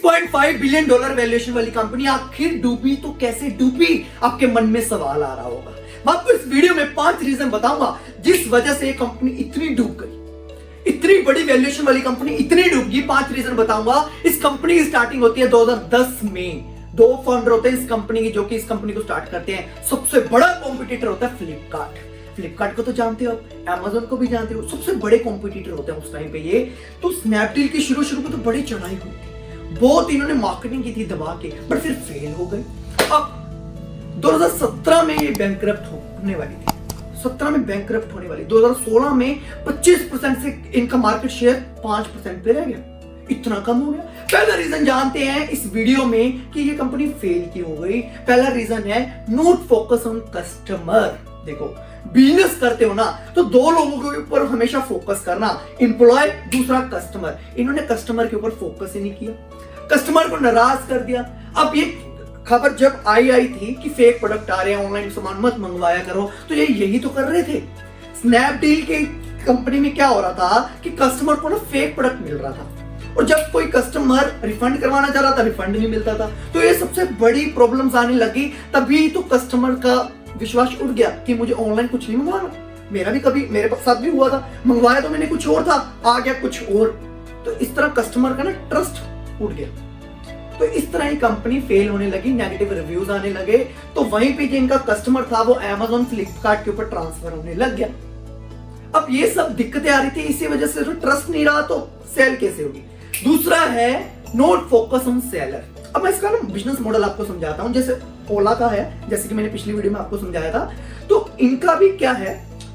$6.5 billion valuation वाली company आखिर डूबी तो कैसे डूबी, आपके मन में सवाल आ रहा होगा। मैं आपको इस वीडियो में 5 रीजन बताऊंगा जिस वजह से ये कंपनी इतनी डूब गई, इतनी बड़ी वैल्यूएशन वाली कंपनी इतनी डूब गई। 5 रीजन बताऊंगा। इस कंपनी की स्टार्टिंग होती है 2010 में। 2 फाउंडर होते हैं इस कंपनी की, जो कि इस कंपनी को स्टार्ट करते हैं। सबसे बड़ा कॉम्पिटिटर होता है फ्लिपकार्ट। फ्लिपकार्ट को तो जानते हो आप, Amazon को भी जानते हो, सबसे बड़े कॉम्पिटिटर होते हैं उस टाइम पे ये। तो स्नैपडील की शुरू में तो बड़ी चढ़ाई हुई थी, बहुत इन्होंने मार्केटिंग की थी दबा के, बट फिर फेल हो गई। अब 2017 में ये बैंकरप्ट होने वाली थी, 17 में बैंकरप्ट होने वाली। 2016 में 25% से इनका मार्केट शेयर 5% पे रह गया, इतना कम हो गया। पहला रीजन जानते हैं इस वीडियो में कि ये कंपनी फेल क्यों हो गई। पहला रीजन है नॉट फोकस ऑन कस्टमर। देखो, बिजनेस करते हो ना तो 2 लोगों के ऊपर हमेशा फोकस करना, एम्प्लॉय, दूसरा कस्टमर। इन्होंने कस्टमर के ऊपर फोकस ही नहीं किया, कस्टमर को नाराज कर दिया। अब ये खबर जब आई थी कि फेक प्रोडक्ट आ रहे हैं, ऑनलाइन सामान मत मंगवाया करो, तो ये यही तो कर रहे थे। स्नैपडील के कंपनी में क्या हो रहा था कि कस्टमर को ना फेक प्रोडक्ट मिल रहा था, और जब कोई कस्टमर रिफंड करवाना चाह रहा था, रिफंड नहीं मिलता था। तो ये सबसे बड़ी प्रॉब्लम्स आने लगी। तभी तो कस्टमर का विश्वास उठ गया कि मुझे ऑनलाइन कुछ नहीं मंगवाना। मेरा भी कभी मेरे साथ भी हुआ था, मंगवाया तो मैंने कुछ और था, आ गया कुछ और। तो इस तरह कस्टमर का ना ट्रस्ट उठ गया। तो इस तरह ही कंपनी फेल होने लगी, नेगेटिव रिव्यूज आने लगे। तो वहीं पे जिनका कस्टमर था वो Amazon, फ्लिपकार्ट के ऊपर ट्रांसफर होने लग गया। अब ये सब दिक्कतें आ रही थी, इसी वजह से तो ट्रस्ट नहीं रहा, तो सेल कैसे होगी। दूसरा है नॉट फोकस ऑन सेलर। अब मैं इसका ना बिजनेस मॉडल आपको समझाता हूं, जैसे ओला का है, जैसे कि मैंने पिछली वीडियो में आपको समझाया था। तो इनका भी क्या है,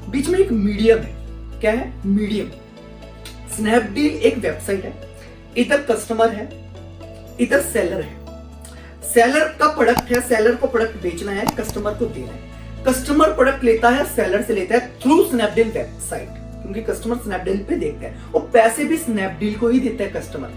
बीच में एक मीडियम है। क्या है? मीडियम। स्नैपडील एक वेबसाइट है, इधर कस्टमर है, इधर सेलर है। सेलर का प्रोडक्ट है, सेलर को प्रोडक्ट बेचना है, कस्टमर को देना है। कस्टमर प्रोडक्ट लेता है, सेलर से लेता है थ्रू स्नैपडील वेबसाइट, क्योंकि कस्टमर स्नैपडील पे देखता है, और पैसे भी स्नैपडील को ही देता है कस्टमर।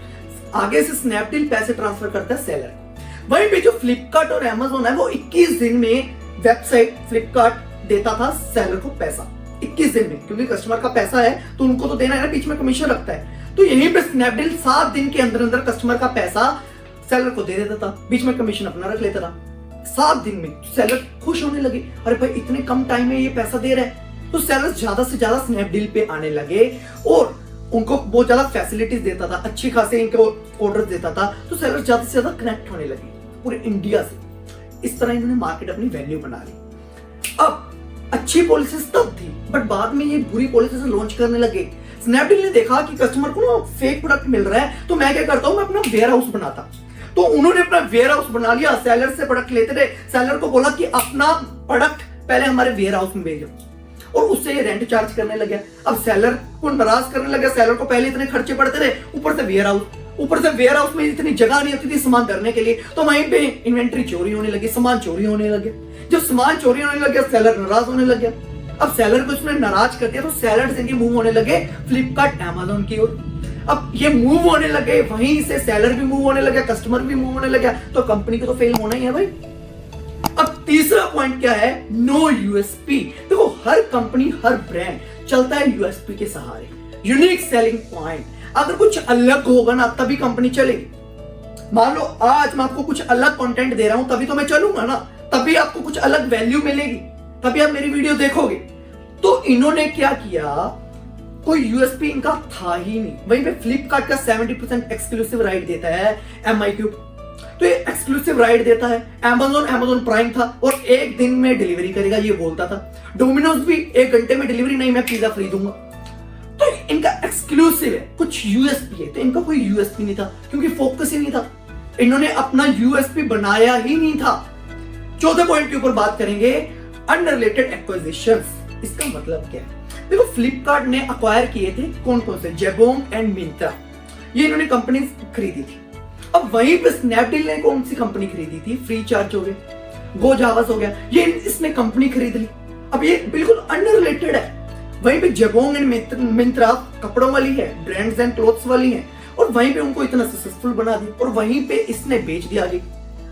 आगे से स्नैपडील पैसे ट्रांसफर करता है सेलर को। वहीं पे जो फ्लिपकार्ट और Amazon है वो 21 दिन में वेबसाइट फ्लिपकार्ट देता था सेलर को पैसा, 21 दिन में, क्योंकि कस्टमर का पैसा है तो उनको तो देना है ना, बीच में कमीशन रखता है। तो यहीं पे स्नैपडील 7 दिन के अंदर अंदर कस्टमर का पैसा सेलर को दे देता था, बीच में कमीशन अपना रख लेता था। 7 दिन में सेलर खुश होने लगे, अरे भाई इतने कम टाइम में ये पैसा दे रहा है। तो सेलर ज्यादा से ज्यादा स्नैपडील पे आने लगे और उनको बहुत ज्यादा फैसिलिटीज देता था, अच्छी खासी इनको ऑर्डर देता था। तो सेलर ज्यादा से ज्यादा कनेक्ट होने लगे पूरे इंडिया से। इस तरह इन्होंने मार्केट अपनी वैल्यू बना ली। अब अच्छी पॉलिसीज तब थी, बट बाद में ये बुरी पॉलिसीज लॉन्च करने लगे। स्नैपडील ने देखा कि कस्टमर को ना फेक प्रोडक्ट मिल रहा है, तो मैं क्या करता हूं, मैं अपना वेयर हाउस बनाता। तो उन्होंने अपना वेयर हाउस बना लिया, सेलर से प्रोडक्ट लेते थे। सेलर को बोला कि अपना प्रोडक्ट पहले हमारे वेयर हाउस में भेजो, और उससे ये रेंट चार्ज करने लगे। अब सेलर को नाराज करने लगे, सेलर को पहले इतने खर्चे पड़ते थे, ऊपर से वेयर हाउस में इतनी जगह नहीं होती थी सामान धरने के लिए। तो वहीं पे इन्वेंट्री चोरी होने लगी, सामान चोरी होने लगे। जब सामान चोरी होने लगे, सेलर नाराज होने लगे। अब सेलर को इसने नाराज कर दिया, तो सेलर से मूव होने लगे फ्लिपकार्ट, Amazon की ओर। अब ये मूव होने लगे, वहीं से सेलर भी मूव होने लगे, कस्टमर भी मूव होने लगे, तो कंपनी को तो फेल होना ही है भाई। अब तीसरा पॉइंट क्या है, नो यूएसपी। देखो, हर कंपनी, हर ब्रांड चलता है यूएसपी के सहारे, यूनिक सेलिंग पॉइंट। अगर कुछ अलग होगा ना तभी कंपनी चलेगी। मान लो आज मैं आपको कुछ अलग कंटेंट दे रहा हूं, तभी तो मैं चलूंगा ना, तभी आपको कुछ अलग वैल्यू मिलेगी, तभी आप मेरी वीडियो देखोगे। तो इन्होंने क्या किया, कोई यूएसपी इनका था ही नहीं। वहीं पे फ्लिपकार्ट का 70% एक्सक्लूसिव राइट देता है MIQ, तो ये एक्सक्लूसिव राइट देता है। Amazon प्राइम था और 1 दिन में डिलीवरी करेगा ये बोलता था। डोमिनोज भी 1 घंटे में डिलीवरी, नहीं मैं पिज्जा फ्री दूंगा। तो इनका एक्सक्लूसिव है, कुछ यूएसपी है। तो इनका कोई यूएसपी नहीं था, क्योंकि फोकस ही नहीं था, इन्होंने अपना यूएसपी बनाया ही नहीं था। चौथे पॉइंट के ऊपर बात करेंगे, अनरिलेटेड एक्विजिशंस। इसका मतलब क्या है, देखो फ्लिपकार्ट ने अक्वायर किए थे कौन कौन से, जेबोंग एंड मिंत्रा, ये इन्होंने कंपनी खरीदी थी। अब वहीं पे स्नैपडील ने कौन सी कंपनी खरीदी थी, फ्री चार्ज हो गया, गोजावस हो गया, ये इसने कंपनी खरीद ली। अब ये बिल्कुल अनरिलेटेड है। वहीं पे जेबोंग एंड मिंत्रा कपड़ों वाली है, ब्रांड्स एंड क्लोथ्स वाली है, और वहीं पे उनको इतना सक्सेसफुल बना दी, और वहीं पे इसने बेच दिया आगे।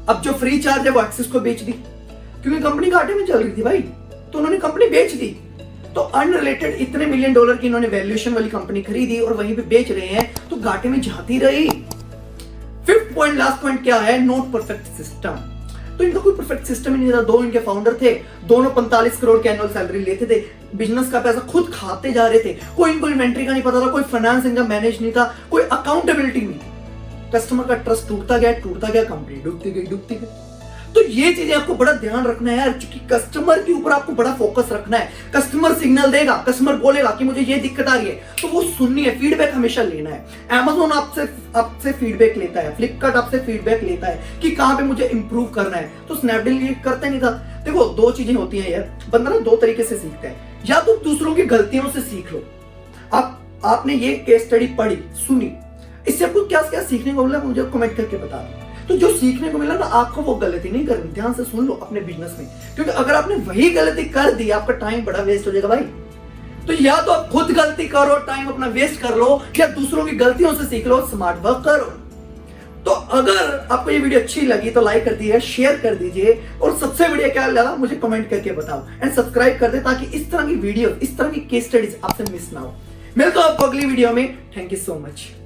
अब जो फ्री चार्ज है वो एक्सिस को बेच दी, क्योंकि कंपनी घाटे में चल रही थी भाई, तो उन्होंने कंपनी बेच दी। तो अनरिलेटेड इतने $1 मिलियन की इन्होंने वैल्यूएशन वाली कंपनी खरीदी और वहीं पे बेच रहे हैं, तो घाटे में जाती रही। 5th पॉइंट, लास्ट पॉइंट क्या है? Not perfect system. तो इनका कोई परफेक्ट सिस्टम ही नहीं था। दो इनके फाउंडर थे, दोनों 45 करोड़ की एनुअल सैलरी लेते थे, बिजनेस का पैसा खुद खाते जा रहे थे, कोई इनको इन्वेंट्री का नहीं पता था, कोई फाइनेंस इनका मैनेज नहीं था, कोई अकाउंटेबिलिटी नहीं। कस्टमर का ट्रस्ट टूटता गया, कंपनी डूबती गई। तो ये चीजें आपको बड़ा ध्यान रखना है यार, क्योंकि कस्टमर के ऊपर आपको बड़ा फोकस रखना है। कस्टमर सिग्नल देगा, कस्टमर बोलेगा कि मुझे ये दिक्कत आ रही है, तो वो सुननी है, फीडबैक हमेशा लेना है। Amazon आपसे फीडबैक लेता है, फ्लिपकार्ट आपसे फीडबैक लेता है कि कहां पे मुझे इंप्रूव करना है। तो स्नैपडील ये करता नहीं था। देखो, दो चीजें होती हैं यार, बंदा ना दो तरीके से सीखता है। या तो दूसरों की गलतियों से सीख लो। आपने ये केस स्टडी पढ़ी, सुनी, इससे आपको क्या क्या सीखने को मिला मुझे कमेंट करके बता दो। तो जो सीखने को मिला ना, आपको वो गलती नहीं करनी। ध्यान से सुन लो अपने बिजनेस में, क्योंकि अगर आपने वही गलती कर दी, आपका टाइम बड़ा वेस्ट हो जाएगा भाई। तो या तो आप खुद गलती करो, टाइम अपना वेस्ट कर लो, या दूसरों की गलतियों से सीख लो, स्मार्ट वर्क करो। तो अगर आपको ये वीडियो अच्छी लगी तो लाइक कर दीजिए, शेयर कर दीजिए, और सबसे बढ़िया क्या लगा मुझे कमेंट करके बताओ, एंड सब्सक्राइब कर दे, ताकि इस तरह की वीडियो, इस तरह की केस स्टडीज आपसे मिस ना हो। मिलता हूं आपको अगली वीडियो में। Thank you so much.